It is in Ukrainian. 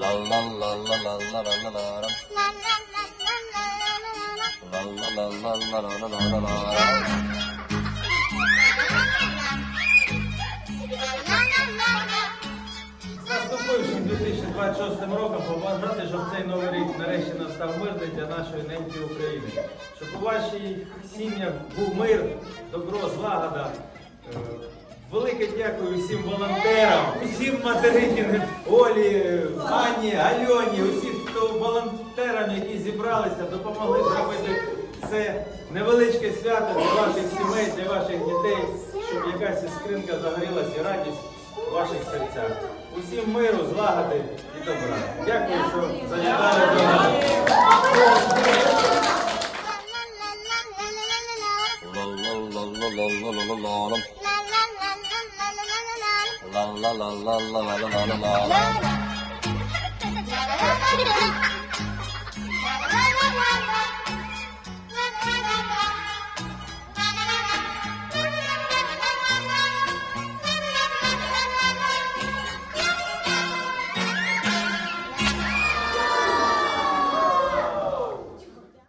La la la la la la la la la. La la la la la la la la la. З наступившим 2026 роком побажати, щоб цей новий рік нарешті настав мирний для нашої неньки України. Щоб у вашій сім'ях був мир, добро, злагода. Велике дякую всім волонтерам, усім материнам, Олі, Ані, Альоні, усім хто волонтерам, які зібралися, допомогли зробити це невеличке свято для ваших сімей, для ваших дітей, щоб якась іскринка загорілася і радість у ваших серцях. Усім миру, злагоди і добра. Дякую, що завітали до нас. La la la la la la la la la la.